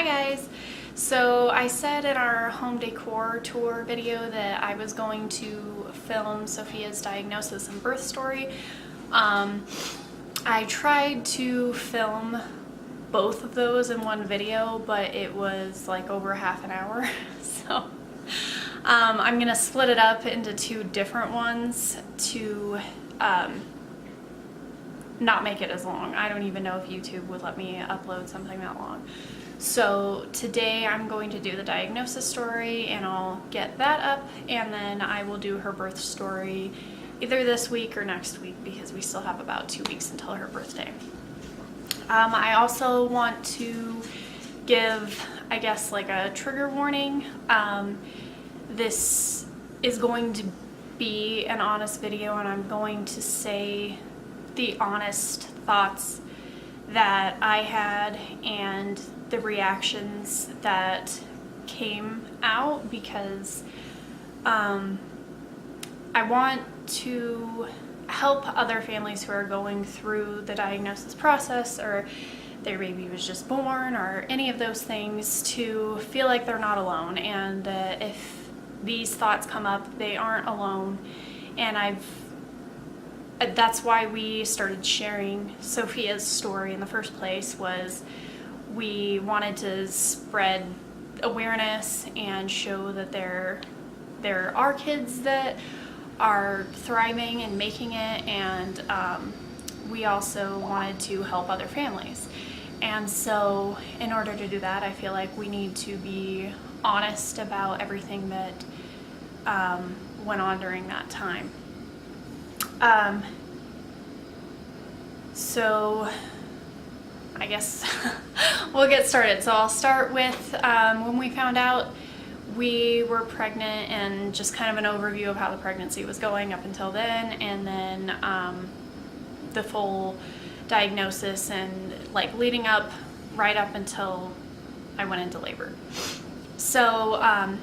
Hi guys! So I said in our home decor tour video that I was going to film Sophia's diagnosis and birth story. I tried to film both of those in one video, but it was like over half an hour. So I'm gonna split it up into two different ones to not make it as long. I don't even know if YouTube would let me upload something that long. So today I'm going to do the diagnosis story and I'll get that up, and then I will do her birth story either this week or next week because we still have about 2 weeks until her birthday. I also want to give, I guess, like a trigger warning. This is going to be an honest video and I'm going to say the honest thoughts that I had and the reactions that came out, because I want to help other families who are going through the diagnosis process, or their baby was just born, or any of those things, to feel like they're not alone, and that if these thoughts come up, they aren't alone. And that's why we started sharing Sophia's story in the first place, was we wanted to spread awareness and show that there are kids that are thriving and making it, and we also wanted to help other families. And so in order to do that, I feel like we need to be honest about everything that went on during that time. So I guess we'll get started. So I'll start with when we found out we were pregnant, and just kind of an overview of how the pregnancy was going up until then, and then the full diagnosis and like leading up right up until I went into labor. So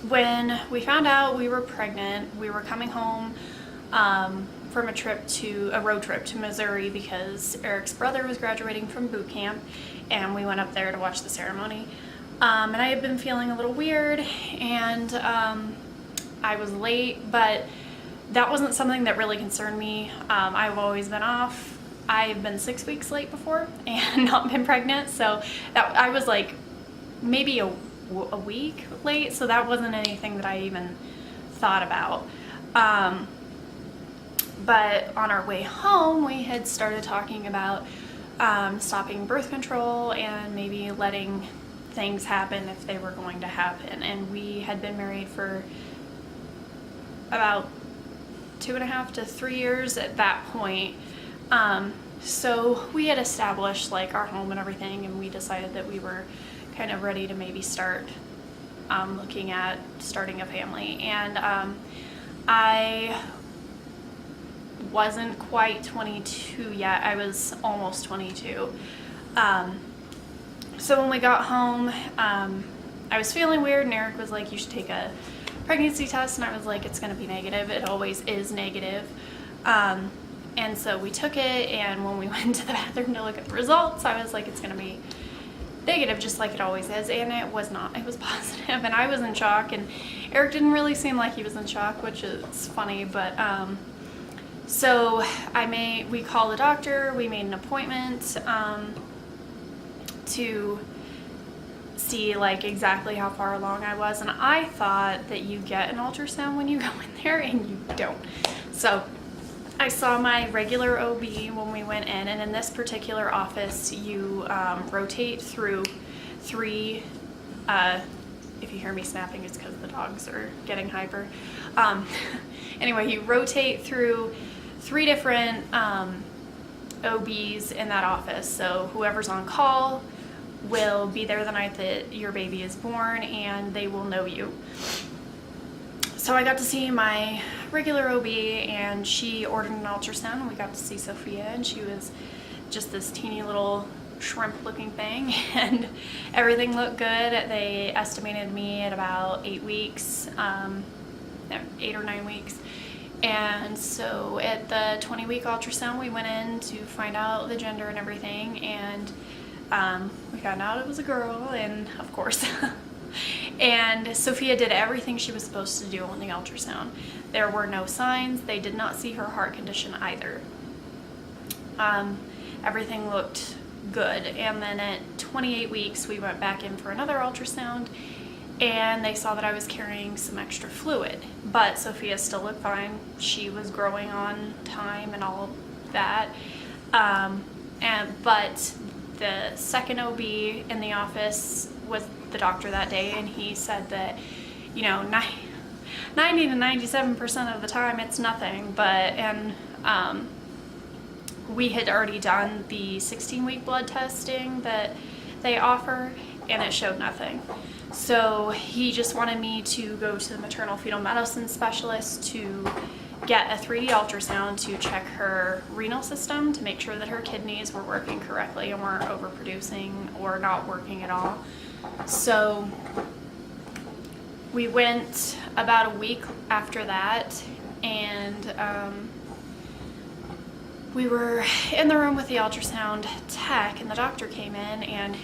when we found out we were pregnant, we were coming home from a road trip to Missouri because Eric's brother was graduating from boot camp, and we went up there to watch the ceremony. And I had been feeling a little weird, and I was late, but that wasn't something that really concerned me. I've always been off. I've been 6 weeks late before and not been pregnant, so I was like maybe a week late, so that wasn't anything that I even thought about. But on our way home, we had started talking about stopping birth control and maybe letting things happen if they were going to happen. And we had been married for about 2.5 to 3 years at that point. So we had established like our home and everything, and we decided that we were kind of ready to maybe start looking at starting a family. And I wasn't quite 22 yet. I was almost 22. So when we got home, I was feeling weird, and Eric was like, you should take a pregnancy test, and I was like, it's gonna be negative. It always is negative. And so we took it, and when we went to the bathroom to look at the results, I was like, it's gonna be negative just like it always is, and it was not. It was positive, and I was in shock, and Eric didn't really seem like he was in shock, which is funny. But so we called the doctor, we made an appointment to see like exactly how far along I was, and I thought that you get an ultrasound when you go in there, and you don't. So I saw my regular OB when we went in, and in this particular office you rotate through three, if you hear me snapping, it's because the dogs are getting hyper. Anyway, you rotate through 3 different OBs in that office. So whoever's on call will be there the night that your baby is born, and they will know you. So I got to see my regular OB, and she ordered an ultrasound, and we got to see Sophia, and she was just this teeny little shrimp looking thing, and everything looked good. They estimated me at about 8 weeks, 8 or 9 weeks. And so at the 20-week ultrasound, we went in to find out the gender and everything, and we found out it was a girl, and of course. And Sophia did everything she was supposed to do on the ultrasound. There were no signs. They did not see her heart condition either. Everything looked good. And then at 28 weeks, we went back in for another ultrasound, and they saw that I was carrying some extra fluid. But Sophia still looked fine. She was growing on time and all of that. But the second OB in the office was the doctor that day, and he said that, you know, 90 to 97% of the time it's nothing, we had already done the 16-week blood testing that they offer, and it showed nothing. So he just wanted me to go to the maternal fetal medicine specialist to get a 3D ultrasound to check her renal system to make sure that her kidneys were working correctly and weren't overproducing or not working at all. So we went about a week after that, and we were in the room with the ultrasound tech, and the doctor came in, and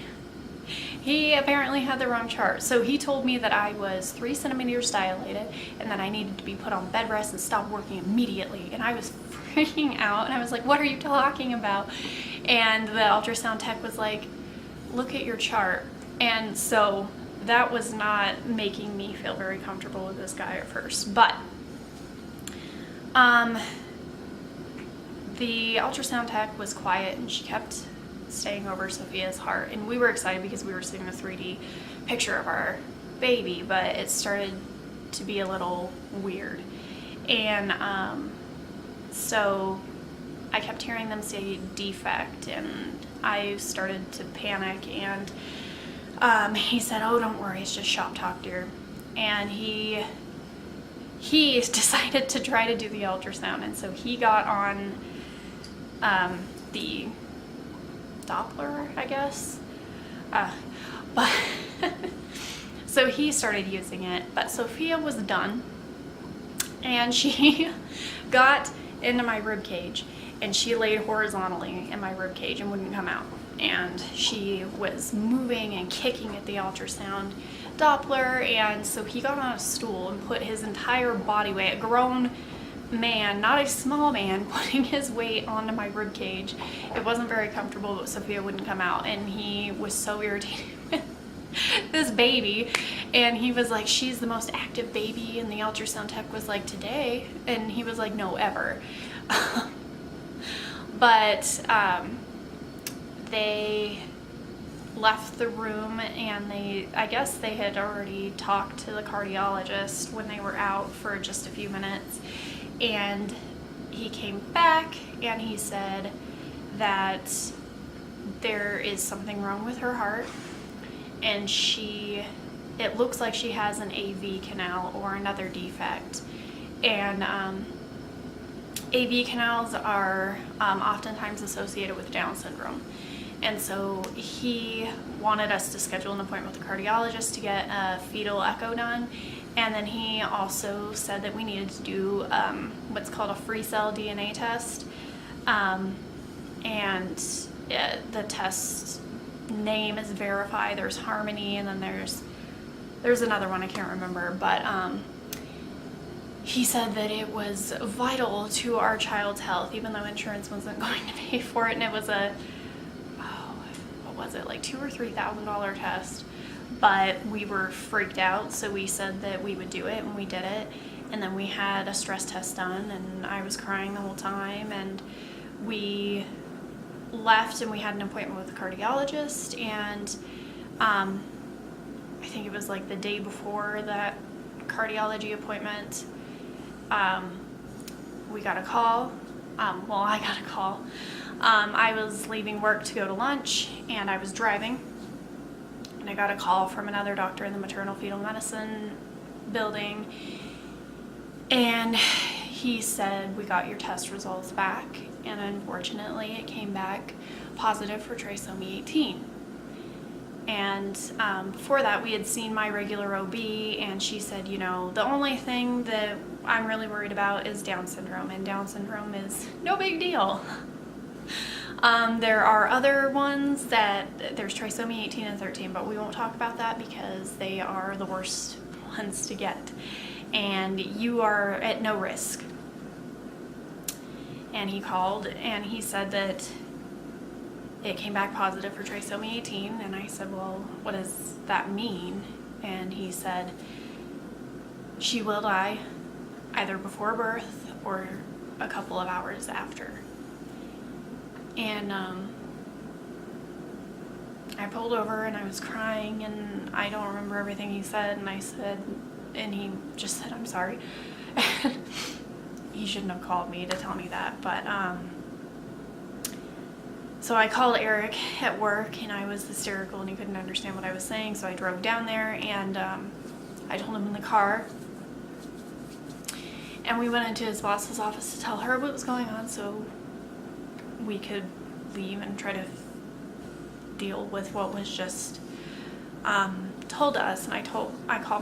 he apparently had the wrong chart. So he told me that I was 3 centimeters dilated and that I needed to be put on bed rest and stop working immediately. And I was freaking out, and I was like, what are you talking about? And the ultrasound tech was like, look at your chart. And so that was not making me feel very comfortable with this guy at first. But the ultrasound tech was quiet, and she kept staying over Sophia's heart, and we were excited because we were seeing a 3D picture of our baby, but it started to be a little weird. And so I kept hearing them say defect, and I started to panic, and he said, oh, don't worry, it's just shop talk, dear. And he decided to try to do the ultrasound, and so he got on the Doppler, I guess. But so he started using it, but Sophia was done, and she got into my rib cage, and she laid horizontally in my rib cage and wouldn't come out. And she was moving and kicking at the ultrasound Doppler, and so he got on a stool and put his entire body weight, a grown man, not a small man, putting his weight onto my rib cage. It wasn't very comfortable, but Sophia wouldn't come out, and he was so irritated with this baby, and he was like, she's the most active baby, and the ultrasound tech was like, today? And he was like, no, ever. But they left the room, and I guess they had already talked to the cardiologist when they were out for just a few minutes. And he came back, and he said that there is something wrong with her heart, and it looks like she has an AV canal or another defect. And AV canals are oftentimes associated with Down syndrome. And so he wanted us to schedule an appointment with a cardiologist to get a fetal echo done. And then he also said that we needed to do what's called a free cell DNA test. The test name is Verify. There's Harmony, and then there's another one I can't remember. But he said that it was vital to our child's health, even though insurance wasn't going to pay for it. And it was like $2,000 or $3,000 test. But we were freaked out, so we said that we would do it, and we did it. And then we had a stress test done, and I was crying the whole time, and we left, and we had an appointment with a cardiologist. And I think it was like the day before that cardiology appointment, we got a call. I got a call. I was leaving work to go to lunch, and I was driving. I got a call from another doctor in the maternal fetal medicine building, and he said, we got your test results back, and unfortunately it came back positive for trisomy 18. And before that, we had seen my regular OB, and she said, you know, the only thing that I'm really worried about is Down syndrome, and Down syndrome is no big deal. There are other ones there's trisomy 18 and 13, but we won't talk about that because they are the worst ones to get. And you are at no risk. And he called and he said that it came back positive for trisomy 18. And I said, well, what does that mean? And he said, she will die either before birth or a couple of hours after. And I pulled over and I was crying and I don't remember everything he said, and he just said, I'm sorry. He shouldn't have called me to tell me that, but so I called Eric at work and I was hysterical and he couldn't understand what I was saying, so I drove down there and I told him in the car, and we went into his boss's office to tell her what was going on so we could leave and try to deal with what was just told to us. And I called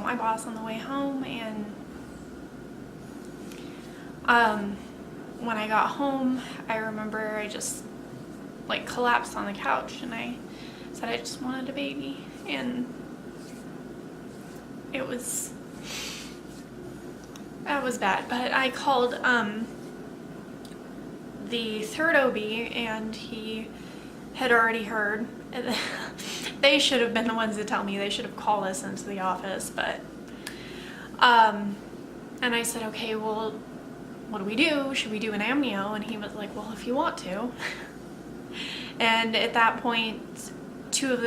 my boss on the way home, and when I got home, I remember I just like collapsed on the couch and I said I just wanted a baby, and that was bad. But I called the third OB and he had already heard. They should have been the ones to tell me. They should have called us into the office, but and I said, okay, well, what do we do? Should we do an amnio? And he was like, well, if you want to. And at that point, two of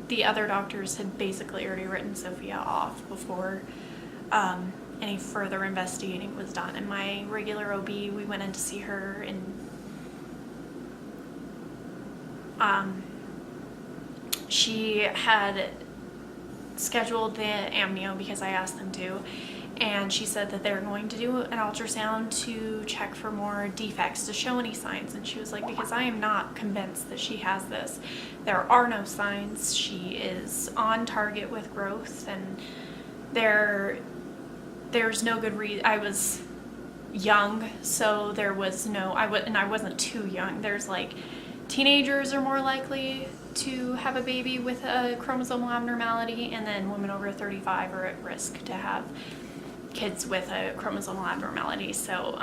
the other doctors had basically already written Sophia off before any further investigating was done. And my regular OB, we went in to see her, and she had scheduled the amnio because I asked them to, and she said that they're going to do an ultrasound to check for more defects, to show any signs. And she was like, because I am not convinced that she has this. There are no signs. She is on target with growth, and there's no good reason. I was young, so there was no, and I wasn't too young. There's like, teenagers are more likely to have a baby with a chromosomal abnormality, and then women over 35 are at risk to have kids with a chromosomal abnormality. So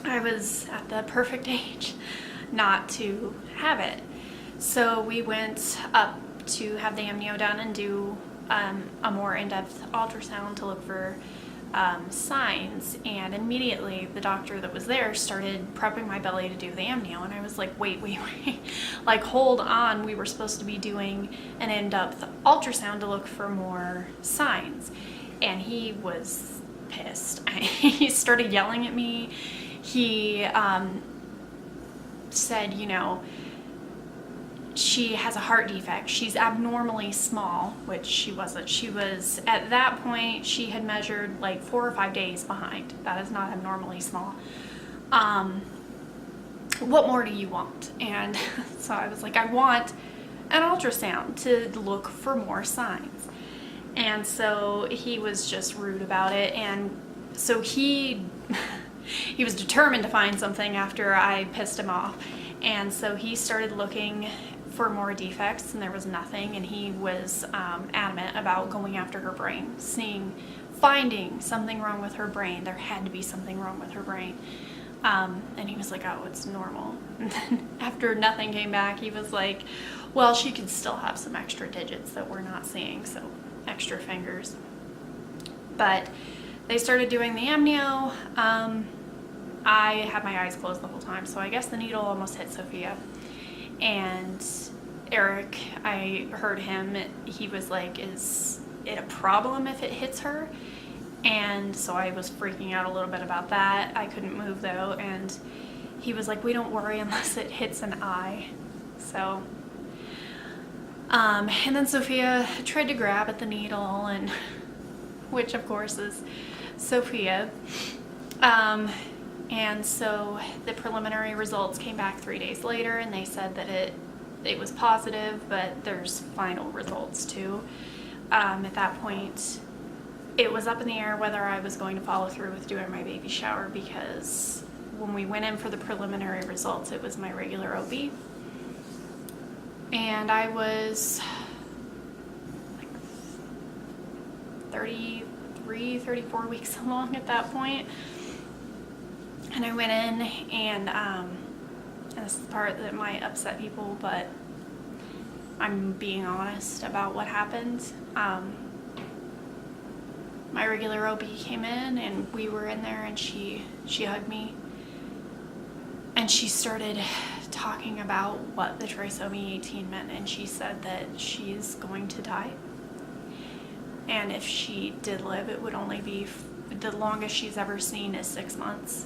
I was at the perfect age not to have it. So we went up to have the amnio done and do a more in-depth ultrasound to look for signs, and immediately the doctor that was there started prepping my belly to do the amnio, and I was like, wait, like, hold on, we were supposed to be doing an in-depth ultrasound to look for more signs. And he was pissed. He started yelling at me. He said, you know, she has a heart defect. She's abnormally small, which she wasn't. She was, at that point, she had measured like 4 or 5 days behind. That is not abnormally small. What more do you want? And so I was like, I want an ultrasound to look for more signs. And so he was just rude about it. And so he was determined to find something after I pissed him off. And so he started looking for more defects, and there was nothing, and he was adamant about going after her brain, finding something wrong with her brain. There had to be something wrong with her brain. And he was like, oh, it's normal. And then after nothing came back, he was like, well, she could still have some extra digits that we're not seeing, so extra fingers. But they started doing the amnio. I had my eyes closed the whole time, so I guess the needle almost hit Sophia. And Eric, I heard him, he was like, is it a problem if it hits her? And so I was freaking out a little bit about that. I couldn't move though, and he was like, we don't worry unless it hits an eye. So and then Sophia tried to grab at the needle, and which of course is Sophia. And so the preliminary results came back 3 days later, and they said that it was positive, but there's final results too. At that point, it was up in the air whether I was going to follow through with doing my baby shower, because when we went in for the preliminary results, it was my regular OB. And I was like 33, 34 weeks along at that point. And I went in, and this is the part that might upset people, but I'm being honest about what happened. My regular OB came in, and we were in there, and she hugged me, and she started talking about what the trisomy 18 meant, and she said that she's going to die, and if she did live, it would only be the longest she's ever seen is 6 months.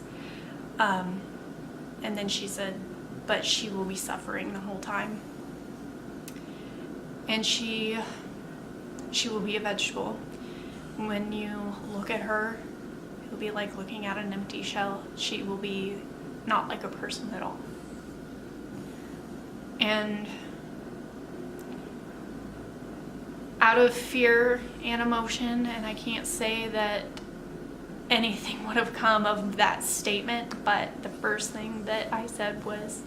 And then she said, but she will be suffering the whole time, and she will be a vegetable. When you look at her, it'll be like looking at an empty shell. She will be not like a person at all. And out of fear and emotion, and I can't say that anything would have come of that statement, but the first thing that I said was,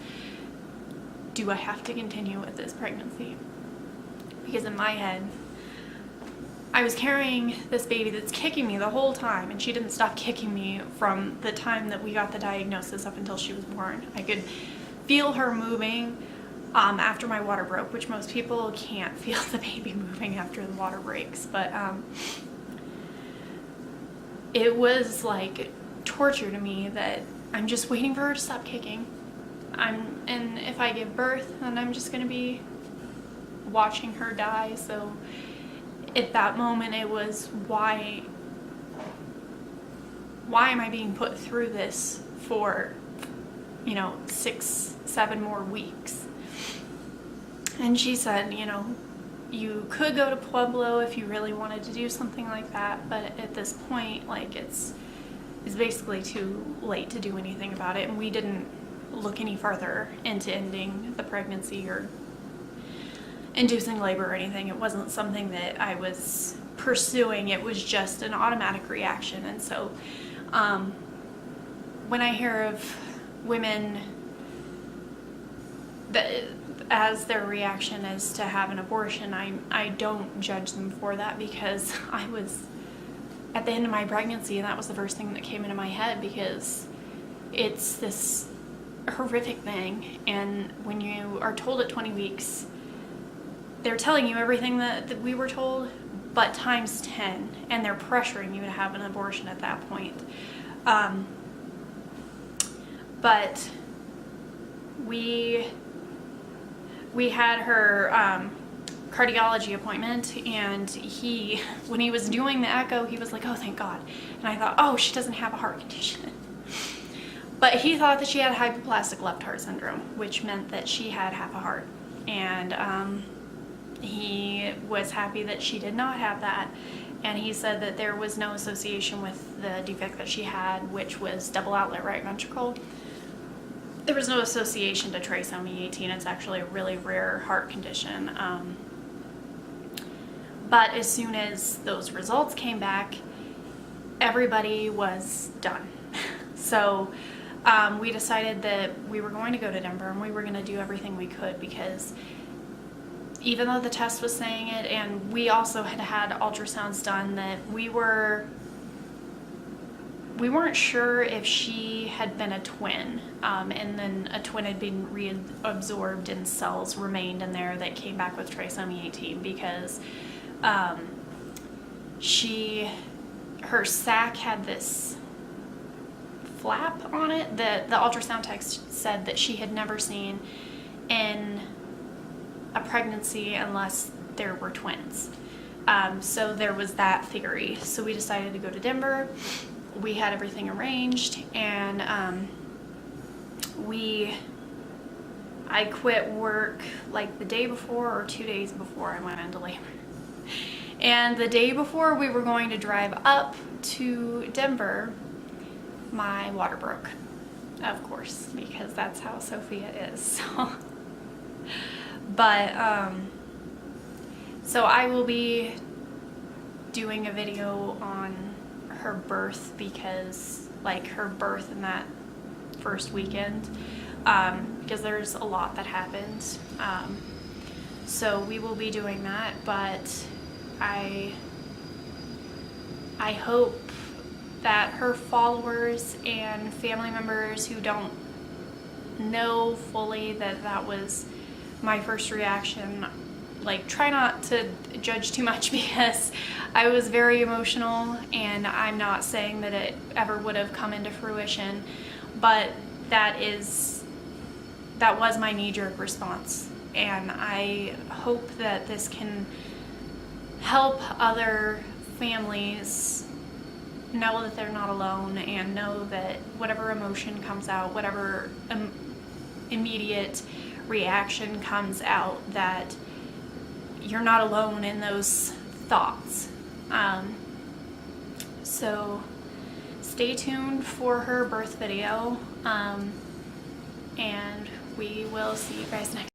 do I have to continue with this pregnancy? Because in my head, I was carrying this baby that's kicking me the whole time, and she didn't stop kicking me from the time that we got the diagnosis up until she was born. I could feel her moving after my water broke, which most people can't feel the baby moving after the water breaks, but it was like torture to me that I'm just waiting for her to stop kicking. And if I give birth, then I'm just gonna be watching her die. So at that moment, it was, why am I being put through this for, 6, 7 more weeks? And she said, you could go to Pueblo if you really wanted to do something like that, but at this point, like, it's basically too late to do anything about it, and we didn't look any further into ending the pregnancy or inducing labor or anything. It wasn't something that I was pursuing. It was just an automatic reaction. And so when I hear of women that as their reaction is to have an abortion, I don't judge them for that, because I was at the end of my pregnancy, and that was the first thing that came into my head, because it's this horrific thing. And when you are told at 20 weeks, they're telling you everything that we were told, but times 10, and they're pressuring you to have an abortion at that point. But we had her cardiology appointment, and when he was doing the echo, he was like, oh, thank God. And I thought, oh, she doesn't have a heart condition. But he thought that she had hypoplastic left heart syndrome, which meant that she had half a heart. And he was happy that she did not have that, and he said that there was no association with the defect that she had, which was double outlet right ventricle. There was no association to trisomy 18. It's actually a really rare heart condition. But as soon as those results came back, everybody was done. So we decided that we were going to go to Denver, and we were going to do everything we could, because even though the test was saying it, and we also had ultrasounds done, that we weren't sure if she had been a twin, and then a twin had been reabsorbed and cells remained in there that came back with trisomy 18, because her sac had this flap on it that the ultrasound tech said that she had never seen in a pregnancy unless there were twins. So there was that theory. So we decided to go to Denver. We had everything arranged, and I quit work like the day before or 2 days before I went into labor. And the day before we were going to drive up to Denver, my water broke, of course, because that's how Sophia is. So. But, so I will be doing a video on her birth, because, like, her birth and that first weekend, because there's a lot that happens. So we will be doing that, but I hope that her followers and family members who don't know fully that that was my first reaction, like, try not to judge too much, because I was very emotional, and I'm not saying that it ever would have come into fruition, but that was my knee-jerk response. And I hope that this can help other families know that they're not alone, and know that whatever emotion comes out, whatever immediate reaction comes out, that you're not alone in those thoughts. So stay tuned for her birth video, and we will see you guys next